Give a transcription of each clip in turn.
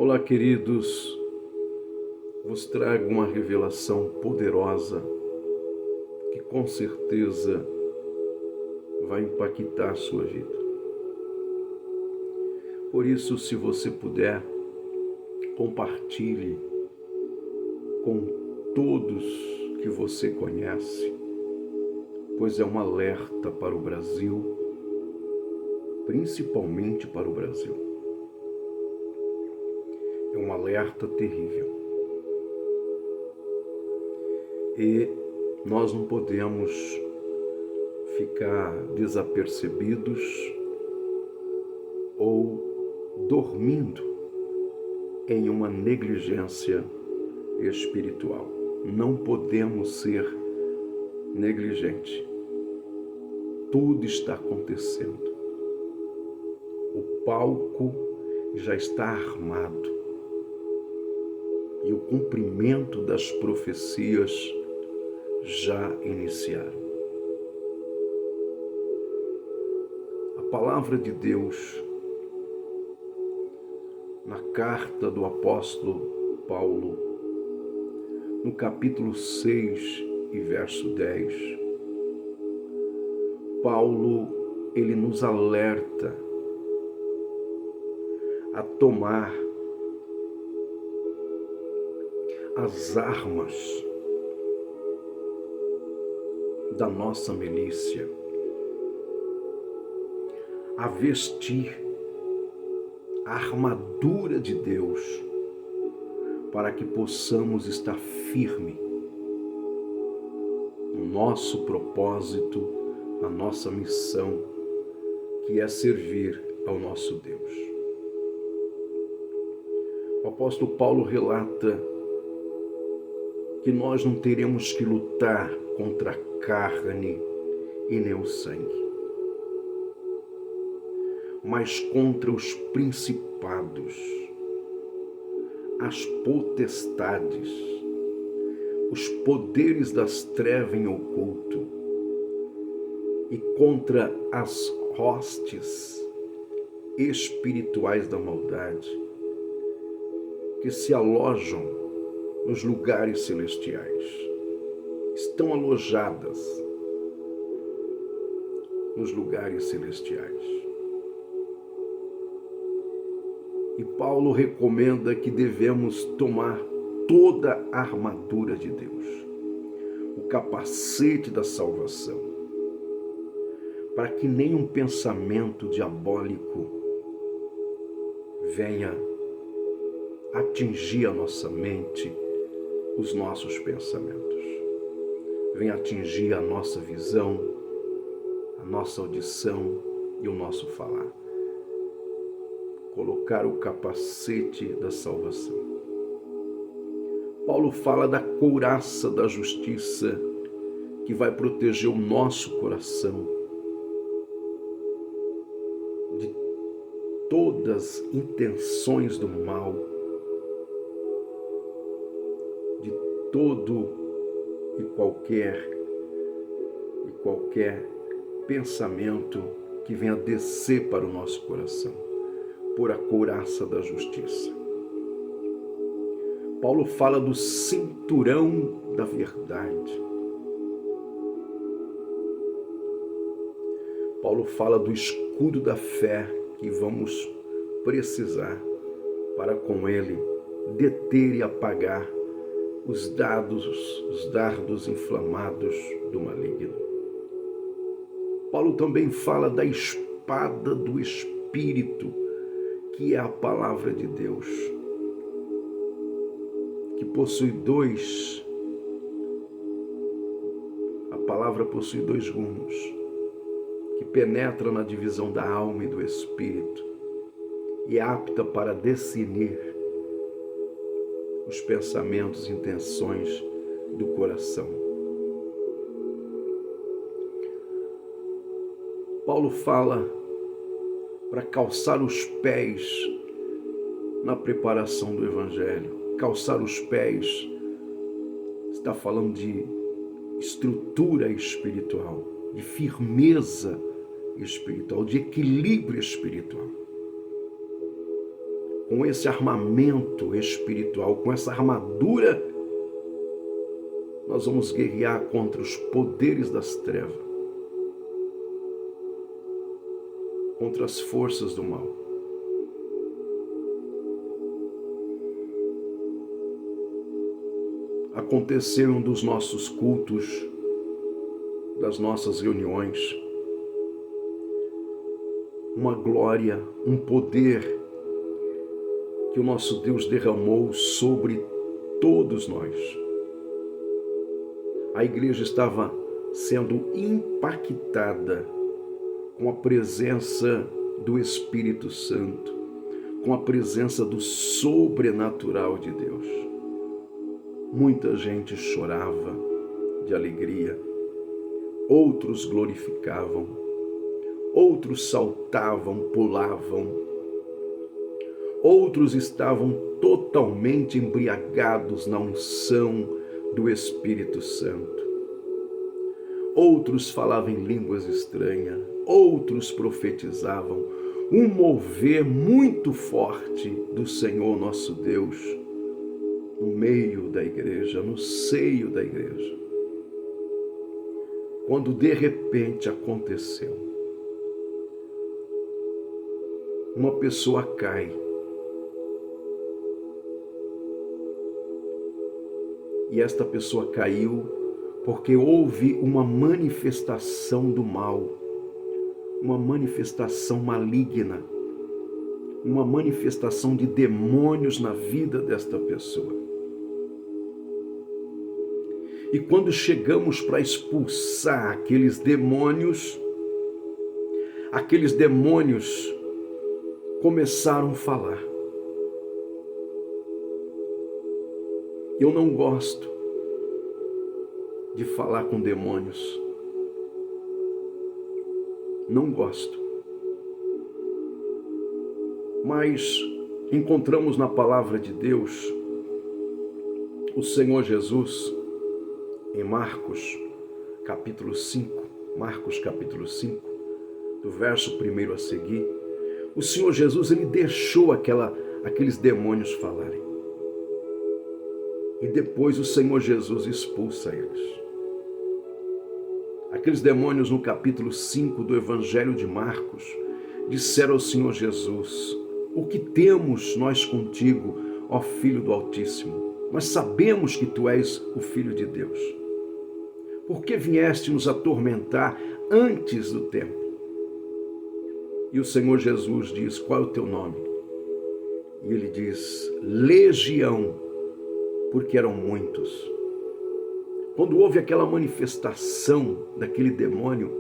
Olá, queridos, vos trago uma revelação poderosa que com certeza vai impactar a sua vida. Por isso, se você puder, compartilhe com todos que você conhece, pois é um alerta para o Brasil, principalmente para o Brasil. É um alerta terrível. E nós não podemos ficar desapercebidos ou dormindo em uma negligência espiritual. Não podemos ser negligentes. Tudo está acontecendo. O palco já está armado. E o cumprimento das profecias já iniciaram. A palavra de Deus, na carta do apóstolo Paulo, no capítulo 6 e verso 10, Paulo, ele nos alerta a tomar as armas da nossa milícia, a vestir a armadura de Deus para que possamos estar firme no nosso propósito, na nossa missão, que é servir ao nosso Deus. O apóstolo Paulo relata que nós não teremos que lutar contra a carne e nem o sangue, mas contra os principados, as potestades, os poderes das trevas em oculto e contra as hostes espirituais da maldade que se alojam nos lugares celestiais, estão alojadas nos lugares celestiais. E Paulo recomenda que devemos tomar toda a armadura de Deus, o capacete da salvação, para que nenhum pensamento diabólico venha atingir a nossa mente, os nossos pensamentos, venha atingir a nossa visão, a nossa audição e o nosso falar. Colocar o capacete da salvação. Paulo fala da couraça da justiça que vai proteger o nosso coração de todas as intenções do mal, de todo e qualquer pensamento que venha descer para o nosso coração, por a couraça da justiça. Paulo fala do cinturão da verdade. Paulo fala do escudo da fé que vamos precisar para com ele deter e apagar os dardos inflamados do maligno. Paulo também fala da espada do Espírito, que é a palavra de Deus, que possui a palavra possui dois gumes, que penetra na divisão da alma e do espírito, e é apta para discernir os pensamentos e intenções do coração. Paulo fala para calçar os pés na preparação do Evangelho. Calçar os pés está falando de estrutura espiritual, de firmeza espiritual, de equilíbrio espiritual. com esse armamento espiritual, com essa armadura, nós vamos guerrear contra os poderes das trevas, contra as forças do mal. Aconteceu em um dos nossos cultos, das nossas reuniões, uma glória, um poder que o nosso Deus derramou sobre todos nós. A igreja estava sendo impactada com a presença do Espírito Santo, com a presença do sobrenatural de Deus. Muita gente chorava de alegria, outros glorificavam, outros saltavam, pulavam, outros estavam totalmente embriagados na unção do Espírito Santo. Outros falavam em línguas estranhas, outros profetizavam, um mover muito forte do Senhor nosso Deus no meio da igreja, no seio da igreja. Quando de repente aconteceu, uma pessoa cai e esta pessoa caiu porque houve uma manifestação do mal, uma manifestação maligna, uma manifestação de demônios na vida desta pessoa. E quando chegamos para expulsar aqueles demônios começaram a falar. Eu não gosto de falar com demônios. Não gosto. Mas encontramos na palavra de Deus o Senhor Jesus em Marcos capítulo 5, do verso 1 a seguir. O Senhor Jesus, ele deixou aqueles demônios falarem. E depois o Senhor Jesus expulsa eles. Aqueles demônios no capítulo 5 do Evangelho de Marcos disseram ao Senhor Jesus: o que temos nós contigo, ó Filho do Altíssimo? Nós sabemos que tu és o Filho de Deus. Por que vieste nos atormentar antes do tempo? E o Senhor Jesus diz: qual é o teu nome? E ele diz: Legião, porque eram muitos. Quando houve aquela manifestação daquele demônio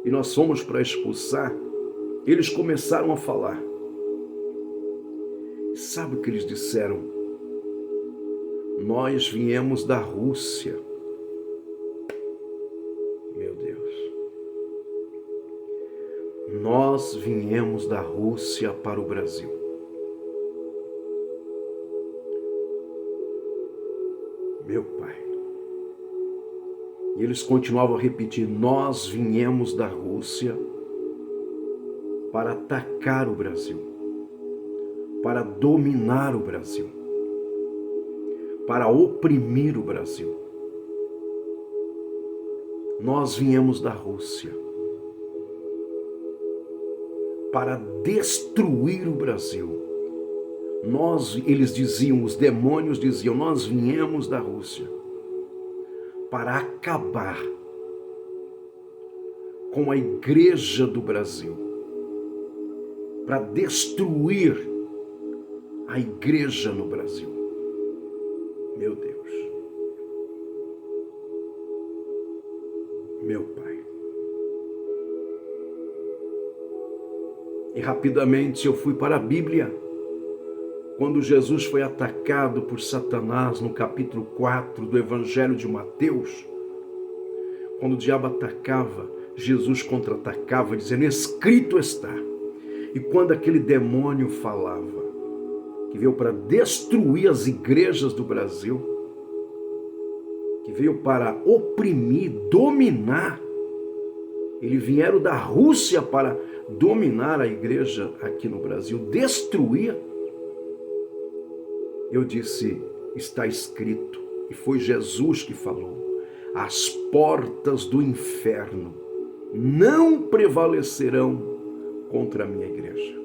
e nós fomos para expulsar, eles começaram a falar. E sabe o que eles disseram? Nós viemos da Rússia. Meu Deus. Nós viemos da Rússia para o Brasil. Meu Pai. E eles continuavam a repetir: nós viemos da Rússia para atacar o Brasil, para dominar o Brasil, para oprimir o Brasil. Nós viemos da Rússia para destruir o Brasil. Eles diziam, os demônios diziam, nós viemos da Rússia para acabar com a igreja do Brasil, para destruir a igreja no Brasil. Meu Deus, meu Pai. E rapidamente eu fui para a Bíblia. Quando Jesus foi atacado por Satanás no capítulo 4 do Evangelho de Mateus, quando o diabo atacava, Jesus contra-atacava, dizendo: escrito está. E quando aquele demônio falava, que veio para destruir as igrejas do Brasil, que veio para oprimir, dominar, eles vieram da Rússia para dominar a igreja aqui no Brasil, destruir, eu disse, está escrito, e foi Jesus que falou, as portas do inferno não prevalecerão contra a minha igreja.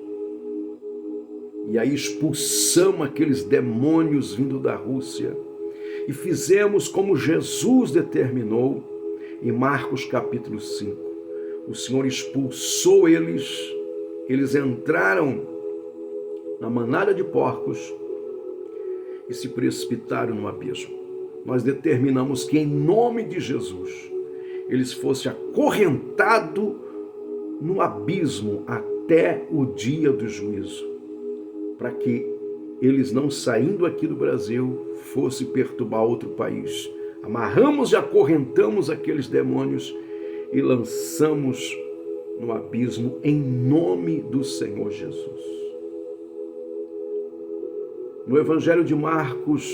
E aí expulsamos aqueles demônios vindo da Rússia e fizemos como Jesus determinou em Marcos capítulo 5. O Senhor expulsou eles, eles entraram na manada de porcos e se precipitaram no abismo. Nós determinamos que em nome de Jesus eles fossem acorrentados no abismo até o dia do juízo, para que eles não saindo aqui do Brasil fossem perturbar outro país. Amarramos e acorrentamos aqueles demônios e lançamos no abismo em nome do Senhor Jesus. No Evangelho de Marcos,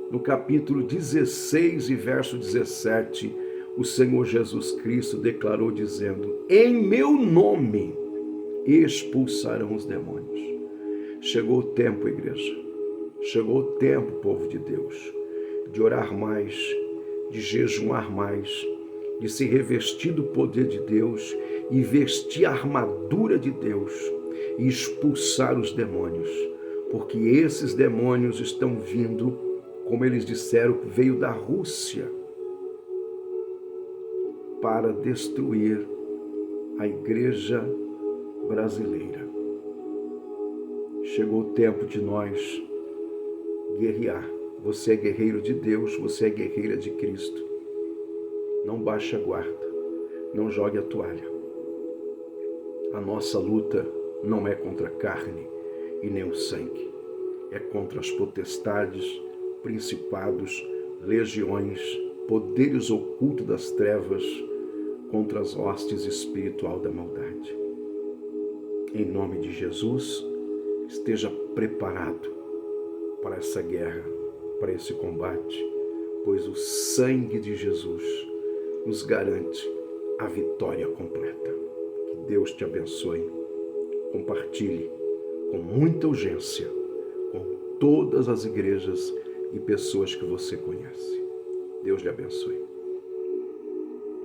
no capítulo 16 e verso 17, o Senhor Jesus Cristo declarou dizendo, em meu nome expulsarão os demônios. Chegou o tempo, igreja, chegou o tempo, povo de Deus, de orar mais, de jejuar mais, de se revestir do poder de Deus e vestir a armadura de Deus e expulsar os demônios, porque esses demônios estão vindo, como eles disseram, veio da Rússia para destruir a igreja brasileira. Chegou o tempo de nós guerrear. Você é guerreiro de Deus, você é guerreira de Cristo. Não baixe a guarda, não jogue a toalha. A nossa luta não é contra a carne e nem o sangue. É contra as potestades, principados, legiões, poderes ocultos das trevas, contra as hostes espiritual da maldade. Em nome de Jesus, esteja preparado para essa guerra, para esse combate, pois o sangue de Jesus nos garante a vitória completa. Que Deus te abençoe. Compartilhe com muita urgência com todas as igrejas e pessoas que você conhece. Deus lhe abençoe.